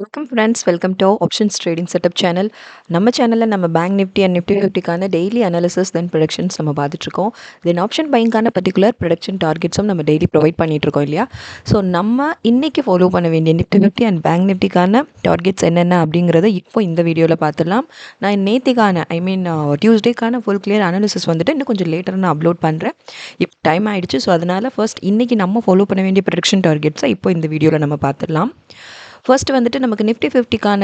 Welcome friends, welcome to options trading setup channel. நம்ம சேனலில் நம்ம பேங்க் நிஃப்டி அண்ட் நிஃப்டி 50க்கான டெய்லி அனாலிசிஸ் தென் ப்ரொடக்ஷன்ஸ் நம்ம பார்த்துட்ருக்கோம். தென் ஆப்ஷன் பைங்கான பர்டிகுலர் ப்ரொடக்ஷன் டார்கெட்ஸும் நம்ம டெய்லி ப்ரொவைட் பண்ணிகிட்ருக்கோம் இல்லையா? ஸோ நம்ம இன்றைக்கி ஃபாலோ பண்ண வேண்டிய நிஃப்டி 50 அண்ட் பேங்க் நிஃப்டிக்கான டார்கெட்ஸ் என்னென்ன அப்படிங்கிறத இப்போ இந்த வீடியோவில் பார்த்துடலாம். நான் நேற்றுக்கான டியூஸ்டேக்கான ஃபுல் கிளியர் அனாலிசிஸ் வந்துட்டு இன்னும் கொஞ்சம் லேட்டர் நான் அப்லோட் பண்ணுறேன். இப்போ டைம் ஆகிடுச்சு. ஸோ அதனால் ஃபர்ஸ்ட் இன்றைக்கி நம்ம ஃபாலோ பண்ண வேண்டிய ப்ரொடக்ஷன் டார்கெட்ஸை இப்போ இந்த வீடியோவில் நம்ம பார்த்துடலாம். ஃபர்ஸ்ட் வந்துட்டு நமக்கு நிஃப்டி 50க்கான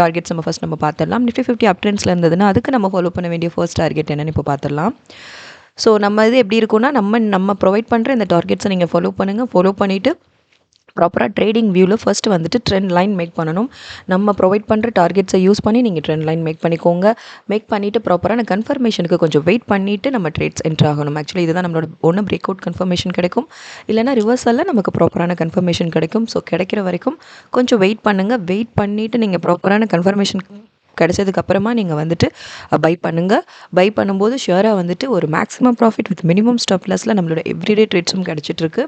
டார்கெட்ஸ் நம்ம பார்த்துடலாம். நிஃப்டி 50 அப் ட்ரெண்ட்ஸில் இருந்ததுன்னா அதுக்கு நம்ம ஃபாலோ பண்ண வேண்டிய ஃபர்ஸ்ட் டார்கெட் என்னென்னு இப்போ பார்த்துடலாம். ஸோ நம்ம இது எப்படி இருக்குன்னா, நம்ம ப்ரொவைட் பண்ணுற இந்த டார்கெட்ஸை நீங்கள் ஃபாலோ பண்ணுங்கள். ஃபாலோ பண்ணிவிட்டு ப்ராப்பராக ட்ரேடிங் வியூவில் ஃபஸ்ட்டு வந்துட்டு ட்ரெண்ட் லைன் மேக் பண்ணணும். நம்ம ப்ரொவைட் பண்ணுற டார்கெட்ஸை யூஸ் பண்ணி நீங்கள் ட்ரெண்ட் லைன் மேக் பண்ணிக்கோங்க. மேக் பண்ணிவிட்டு ப்ராப்பரான கன்ஃபர்மேஷனுக்கு கொஞ்சம் வெயிட் பண்ணிவிட்டு நம்ம ட்ரேட்ஸ் என்ட்ரு ஆகணும். ஆக்சுவலி இதுதான் நம்மளோட ஒன்று பிரேக் அவுட் கன்ஃபர்மேஷன் கிடைக்கும், இல்லைனா ரிவர்சலில் நமக்கு ப்ராப்பரான கன்ஃபர்மேஷன் கிடைக்கும். ஸோ கிடைக்கிற வரைக்கும் கொஞ்சம் வெயிட் பண்ணுங்கள். வெயிட் பண்ணிவிட்டு நீங்கள் ப்ராப்பரான கன்ஃபர்மேஷன் கிடைச்சதுக்கப்புறமா நீங்கள் வந்துட்டு பை பண்ணுங்கள். பை பண்ணும்போது ஷியராக வந்துட்டு ஒரு maximum profit with minimum stop லாஸில் நம்மளோட எவ்ரிடே ட்ரேட்ஸும் கிடச்சிட்ருக்கு.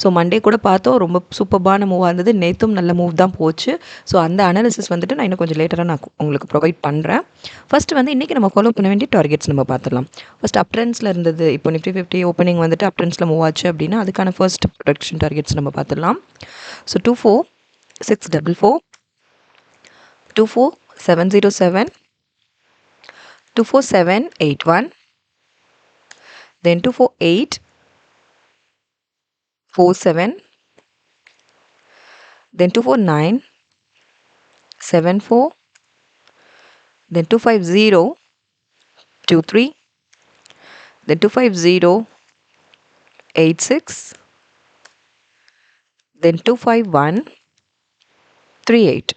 ஸோ மண்டே கூட பார்த்தோம், ரொம்ப சூப்பர்பான மூவாக இருந்தது. நேற்றும் நல்ல மூவ் தான் போச்சு. ஸோ அந்த அனாலிசிஸ் வந்துட்டு நான் இன்னும் கொஞ்சம் லேட்டராக நான் உங்களுக்கு ப்ரொவைட் பண்ணுறேன். ஃபஸ்ட்டு வந்து இன்றைக்கி நம்ம ஃபாலோ பண்ண வேண்டிய டார்கெட்ஸ் நம்ம பார்த்துடலாம். ஃபஸ்ட் அப் ட்ரெண்ட்ஸில் இருந்தது. இப்போ நிஃப்டி 50 ஓப்பனிங் வந்துட்டு அப் ட்ரெண்ட்ஸில் மூவ் ஆச்சு அப்படின்னா அதுக்கான ஃபர்ஸ்ட் ப்ரொடக்ஷன் டார்கெட்ஸ் நம்ம பார்த்துடலாம். So 24644, 24707, 24781, then 24847, then 24974, then 25023, then 25086, then 25138.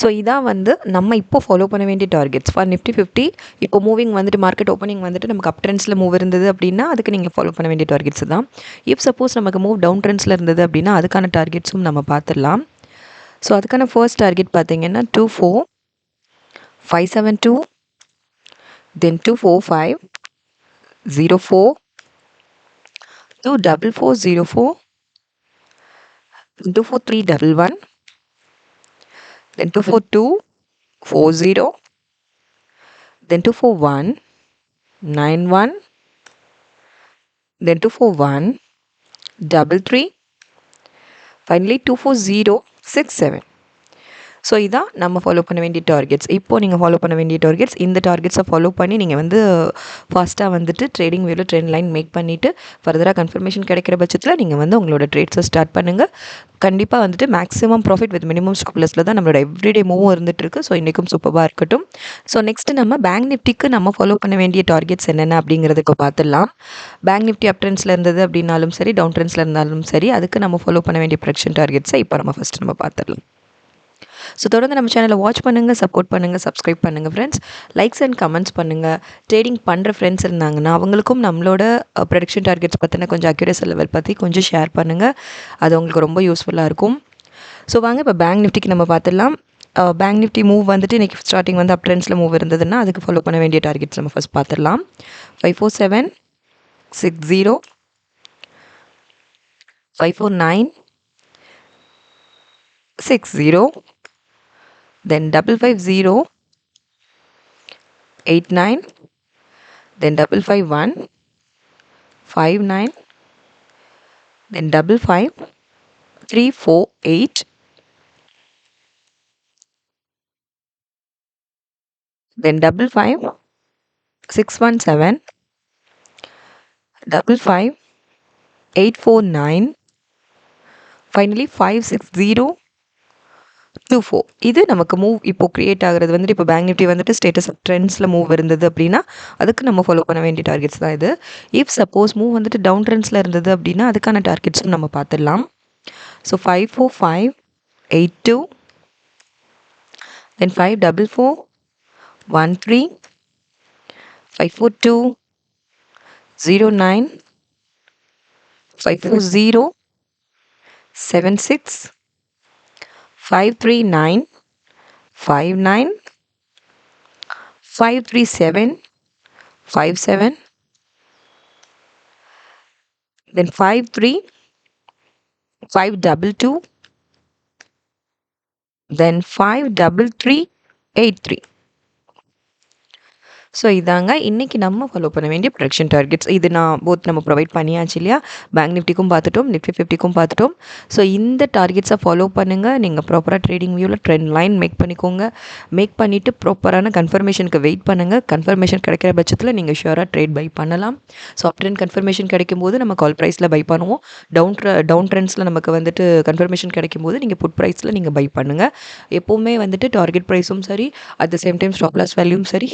So இதான் வந்து நம்ம இப்போ ஃபாலோ பண்ண வேண்டிய டார்கெட்ஸ் ஃபார் நிஃப்டி 50. இப்போ மூவிங் வந்துட்டு மார்க்கெட் ஓப்பனிங் வந்துட்டு நமக்கு அப் ட்ரெண்ட்ஸில் மூவ் இருந்தது அப்படின்னா அதுக்கு நீங்கள் ஃபாலோ பண்ண வேண்டிய டார்கெட்ஸ் தான். இஃப் சப்போஸ் நமக்கு மூவ் டவுன் ட்ரெண்ட்ஸில் இருந்தது அப்படின்னா அதுக்கான டார்கெட்ஸும் நம்ம பார்த்துடலாம். ஸோ அதுக்கான ஃபர்ஸ்ட் டார்கெட் பார்த்தீங்கன்னா 24572, தென் 24504, 24404, 24311, then 24240, then 24191, then 24133, finally 24067. So இதான் நம்ம ஃபாலோ பண்ண வேண்டிய டார்கெட்ஸ். இப்போது நீங்கள் ஃபாலோ பண்ண வேண்டிய டார்கெட்ஸ் இந்த டார்கெட்ஸை ஃபாலோ பண்ணி நீங்கள் வந்து ஃபாஸ்ட்டாக வந்துட்டு ட்ரேடிங் வேல ட்ரெண்ட் லைன் மேக் பண்ணிவிட்டு ஃபர்தராக கன்ஃபர்மேஷன் கிடைக்கிற பட்சத்தில் நீங்கள் வந்து உங்களோட ட்ரேட்ஸை ஸ்டார்ட் பண்ணுங்கள். கண்டிப்பாக வந்துட்டு maximum profit with minimum stop லாஸில் தான் நம்மளோட எவ்ரிடே மூவும் இருந்துகிட்ருக்கு. ஸோ இன்றைக்கும் சூப்பராக இருக்கட்டும். ஸோ நெக்ஸ்ட்டு நம்ம பேங்க் நிஃப்டிக்கு நம்ம ஃபாலோ பண்ண வேண்டிய டார்கெட்ஸ் என்னென்ன அப்படிங்கிறதுக்கு பார்த்துடலாம். பேங்க் நிஃப்டி அப் ட்ரெண்ட்ஸில் இருந்தது அப்படின்னாலும் சரி, டவுன் ட்ரெண்ட்ஸில் இருந்தாலும் சரி, அதுக்கு நம்ம ஃபாலோ பண்ண வேண்டிய ப்ரொடக்ஷன் டார்கெட்ஸை இப்போ நம்ம ஃபஸ்ட்டு பார்த்துடலாம். ஸோ தொடர்ந்து நம்ம சேனலை வாட்ச் பண்ணுங்கள், சப்போர்ட் பண்ணுங்கள், சப்ஸ்கிரைப் பண்ணுங்கள் ஃப்ரெண்ட்ஸ். லைக்ஸ் அண்ட் கமெண்ட்ஸ் பண்ணுங்கள். ட்ரேடிங் பண்ணுற ஃப்ரெண்ட்ஸ் இருந்தாங்கன்னா அவங்களுக்கும் நம்மளோட ப்ரொடக்ஷன் டார்கெட்ஸ் பற்றின கொஞ்சம் அக்யூரேசி லெவல் பற்றி கொஞ்சம் ஷேர் பண்ணுங்கள். அது உங்களுக்கு ரொம்ப யூஸ்ஃபுல்லாக இருக்கும். ஸோ வாங்க இப்போ பேங்க் நிஃப்டிக்கு நம்ம பார்த்துடலாம். பேங்க் நிஃப்டி மூவ் வந்துட்டு இன்றைக்கி ஸ்டார்டிங் வந்து அப் ட்ரெண்ட்ஸில் மூவ் இருந்ததுன்னா அதுக்கு ஃபாலோ பண்ண வேண்டிய டார்கெட்ஸ் நம்ம ஃபஸ்ட் பார்த்துடலாம். 54760, 54960, then 55089, then 55159, then 55348, then 55617, 55849, finally 56024. இது நமக்கு மூவ் இப்போ கிரியேட் ஆகிறது வந்துட்டு இப்போ பேங்க் நிஃப்டி வந்துட்டு ஸ்டேட்டஸ் ட்ரெண்ட்ஸில் மூவ் இருந்தது அப்படின்னா அதுக்கு நம்ம ஃபாலோ பண்ண வேண்டிய டார்கெட்ஸ் தான் இது. இஃப் சப்போஸ் மூவ் வந்துட்டு டவுன் ட்ரெண்ட்ஸில் இருந்தது அப்படின்னா அதுக்கான டார்கெட்ஸும் நம்ம பார்த்துடலாம். So 54582, then 54413, 54209, 54076, 539, 59, 537, 57, then 53, 522, then 53383. So இதாங்க இன்றைக்கி நம்ம ஃபாலோ பண்ண வேண்டிய ப்ரொடக்ஷன் டார்கெட்ஸ். இது நான் போத் நம்ம ப்ரொவைட் பண்ணியாச்சு இல்லையா. பேங்க் நிஃப்டிக்கும் பார்த்துட்டோம், நிஃப்டி 50க்கும் பார்த்துட்டோம். ஸோ இந்த டார்கெட்ஸை ஃபாலோ பண்ணுங்கள். நீங்கள் ப்ராப்பராக ட்ரேடிங் வியூவில் ட்ரெண்ட் லைன் மேக் பண்ணிக்கோங்க. மேக் பண்ணிவிட்டு ப்ராப்பரான கன்ஃபர்மேஷனுக்கு வெயிட் பண்ணுங்கள். கன்ஃபர்மேஷன் கிடைக்கிற பட்சத்தில் நீங்கள் ஷுவராக ட்ரேட் பை பண்ணலாம். ஸோ அப் ட்ரெண்ட் கன்ஃபர்மேஷன் கிடைக்கும் போது நம்ம கால் ப்ரைஸில் பை பண்ணுவோம். டவுன் ட்ரெண்ட்ஸில் நமக்கு வந்துட்டு கன்ஃபர்மேஷன் கிடைக்கும் போது நீங்கள் புட் ப்ரைஸில் நீங்கள் பை பண்ணுங்கள். எப்போவுமே வந்துட்டு டார்கெட் ப்ரைஸும் சரி, at the same time stop loss வேல்யூவும் சரி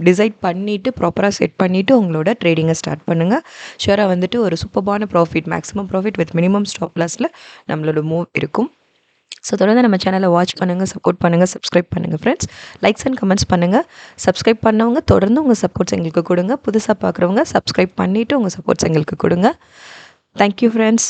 டிசைட் பண்ணிவிட்டு ப்ராப்பராக செட் பண்ணிவிட்டு உங்களோட ட்ரேடிங்கை ஸ்டார்ட் பண்ணுங்கள். ஷுவராக வந்துட்டு ஒரு சூப்பர்பான profit, maximum profit with minimum stop லாஸில் நம்மளோட மூவ் இருக்கும். ஸோ தொடர்ந்து நம்ம சேனலை வாட்ச் பண்ணுங்கள், சப்போர்ட் பண்ணுங்கள், சப்ஸ்கிரைப் பண்ணுங்கள் ஃப்ரெண்ட்ஸ். லைக்ஸ் அண்ட் கமெண்ட்ஸ் பண்ணுங்கள். சப்ஸ்கிரைப் பண்ணவங்க தொடர்ந்து உங்கள் சப்போர்ட்ஸ் எங்களுக்கு கொடுங்க. புதுசாக பார்க்குறவங்க சப்ஸ்கிரைப் பண்ணிவிட்டு உங்கள் சப்போர்ட்ஸ் எங்களுக்கு கொடுங்க. Thank you friends.